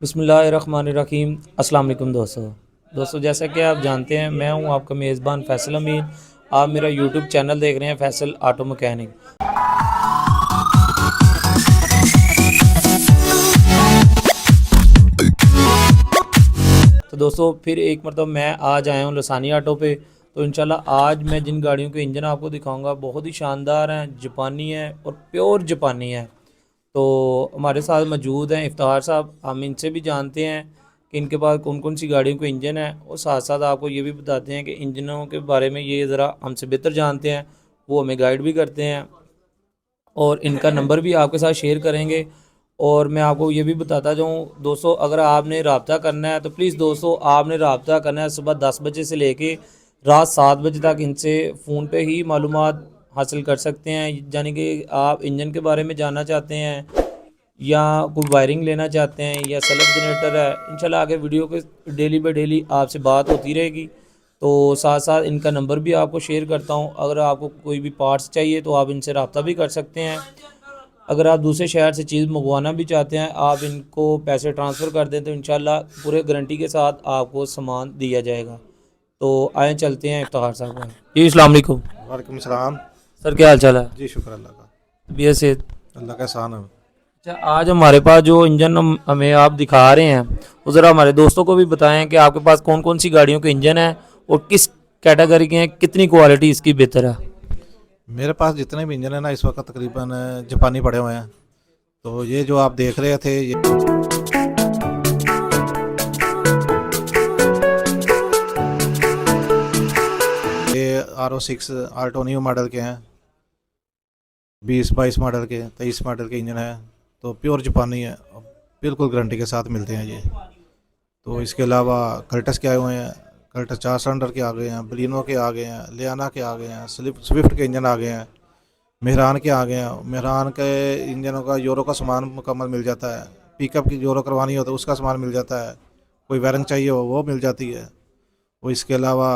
बिस्मिल्लाहिर्रहमानिर्रहीम। अस्सलाम वालेकुम दोस्तों जैसा कि आप जानते हैं मैं हूं आपका मेज़बान फैसल अमीन। आप मेरा यूट्यूब चैनल देख रहे हैं फैसल ऑटो मैकेनिक। तो दोस्तों फिर एक मतलब मैं आज आया हूं लसानी ऑटो पे। तो इंशाल्लाह आज मैं जिन गाड़ियों के इंजन आपको दिखाऊंगा बहुत ही शानदार हैं, जापानी है और प्योर जापानी है। तो हमारे साथ मौजूद हैं इफ्तार साहब। हम इनसे भी जानते हैं कि इनके पास कौन कौन सी गाड़ियों के इंजन है और साथ साथ आपको ये भी बताते हैं कि इंजनों के बारे में ये ज़रा हमसे बेहतर जानते हैं, वो हमें गाइड भी करते हैं और इनका नंबर भी आपके साथ शेयर करेंगे। और मैं आपको ये भी बताता जाऊँ दोस्तों, अगर आपने रब्ता करना है तो प्लीज़ दोस्तों आपने रब्ता करना है सुबह 10 बजे से लेके रात 7 बजे तक। इनसे फ़ोन पे ही मालूमात हासिल कर सकते हैं, यानी कि आप इंजन के बारे में जानना चाहते हैं या कोई वायरिंग लेना चाहते हैं या सेल्फ जनरेटर है। इंशाल्लाह आगे वीडियो के डेली बाय डेली आपसे बात होती रहेगी। तो साथ साथ इनका नंबर भी आपको शेयर करता हूँ, अगर आपको कोई भी पार्ट्स चाहिए तो आप इनसे रब्ता भी कर सकते हैं। अगर आप दूसरे शहर से चीज़ मंगवाना भी चाहते हैं, आप इनको पैसे ट्रांसफ़र कर दें तो इंशाल्लाह पूरे गारंटी के साथ आपको सामान दिया जाएगा। तो आए चलते हैं इफ्तार साहब का। जी अस्सलाम वालेकुम। वालेकुम सलाम। सर क्या हाल चाल है? जी शुक्र अल्लाह का। तबीयत से? अल्लाह का एहसान है। अच्छा, आज हमारे पास जो इंजन हमें आप दिखा रहे हैं वो ज़रा हमारे दोस्तों को भी बताएं कि आपके पास कौन कौन सी गाड़ियों के इंजन हैं और किस कैटेगरी के हैं, कितनी क्वालिटी इसकी बेहतर है। मेरे पास जितने भी इंजन है ना इस वक्त तकरीबन जापानी पड़े हुए हैं। तो ये जो आप देख रहे थे ये RO6 आल्टो न्यू मॉडल के हैं, 20-22 मॉडल के, 23 मॉडल के इंजन है। तो प्योर जापानी है, बिल्कुल गारंटी के साथ मिलते हैं ये। तो इसके अलावा कल्टस के आए हुए हैं, कल्टस 4 सिलेंडर के आ गए हैं, बलिनो के आ गए हैं, लियाना के आ गए हैं, स्विफ्ट के इंजन आ गए हैं, मेहरान के आ गए हैं। मेहरान के इंजनों का यूरो का सामान मुकम्मल मिल जाता है। पिकअप की यूरो करवानी हो तो उसका सामान मिल जाता है, कोई वायरिंग चाहिए हो वो मिल जाती है। वो इसके अलावा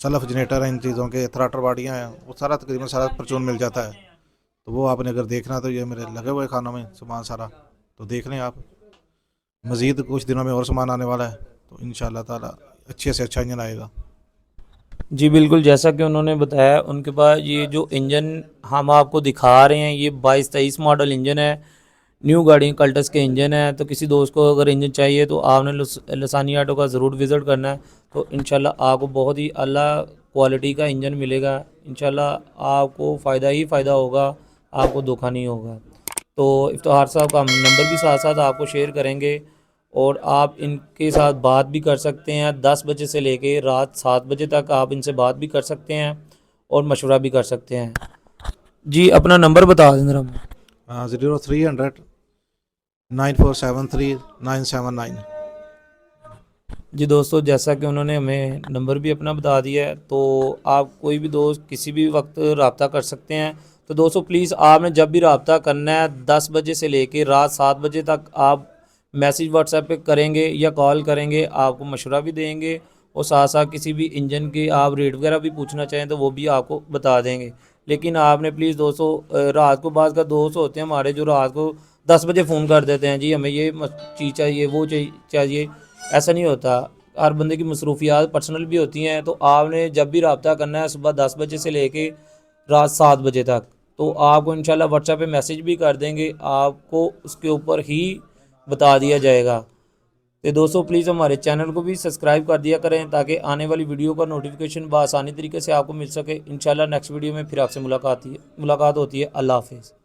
सेल्फ जनरेटर हैं, इन चीज़ों के थ्राटर बाडियाँ हैं, वो सारा तकरीबन सारा परचून मिल जाता है। तो वो आपने अगर देखना तो ये मेरे लगे हुए खानों में सामान सारा, तो देख लें आप। मज़ीद कुछ दिनों में और सामान आने वाला है, तो इंशाअल्लाह ताला अच्छे से अच्छा इंजन आएगा। जी बिल्कुल, जैसा कि उन्होंने बताया उनके पास ये जो इंजन हम आपको दिखा रहे हैं ये 22-23 मॉडल इंजन है, न्यू गाड़ी कल्टस के इंजन है। तो किसी दोस्त को अगर इंजन चाहिए तो आपने लसानी ऑटो का ज़रूर विज़िट करना है। तो इंशाल्लाह आपको बहुत ही अला क्वालिटी का इंजन मिलेगा। इंशाल्लाह आपको फ़ायदा ही फ़ायदा होगा, आपको धोखा नहीं होगा। तो इफ्तिखार साहब का हम नंबर भी साथ साथ आपको शेयर करेंगे और आप इनके साथ बात भी कर सकते हैं। 10 बजे से लेके रात 7 बजे तक आप इनसे बात भी कर सकते हैं और मशवरा भी कर सकते हैं। जी अपना नंबर बता दें ज़रा। 0300 9473 979। जी दोस्तों, जैसा कि उन्होंने हमें नंबर भी अपना बता दिया है, तो आप कोई भी दोस्त किसी भी वक्त रब्ता कर सकते हैं। तो दोस्तों प्लीज़ आपने जब भी रब्ता करना है 10 बजे से लेके रात 7 बजे तक आप मैसेज व्हाट्सएप पे करेंगे या कॉल करेंगे, आपको मशवरा भी देंगे और साथ साथ किसी भी इंजन के आप रेट वगैरह भी पूछना चाहें तो वो भी आपको बता देंगे। लेकिन आपने प्लीज़ दोस्तों रात को बाद का दोस्त होते हैं हमारे जो रात को 10 बजे फ़ोन कर देते हैं, जी हमें ये चीज़ चाहिए वो चाहिए। ऐसा नहीं होता, हर बंदे की मसरूफियात पर्सनल भी होती हैं। तो आपने जब भी रब्ता करना है सुबह 10 बजे से लेके रात 7 बजे तक, तो आपको इंशाल्लाह व्हाट्सएप पे मैसेज भी कर देंगे, आपको उसके ऊपर ही बता दिया जाएगा। तो दोस्तों प्लीज़ हमारे चैनल को भी सब्सक्राइब कर दिया करें ताकि आने वाली वीडियो का नोटिफिकेशन बआसानी तरीके से आपको मिल सके। इंशाल्लाह नेक्स्ट वीडियो में फिर आपसे मुलाकात होती है। अल्लाह हाफिज़।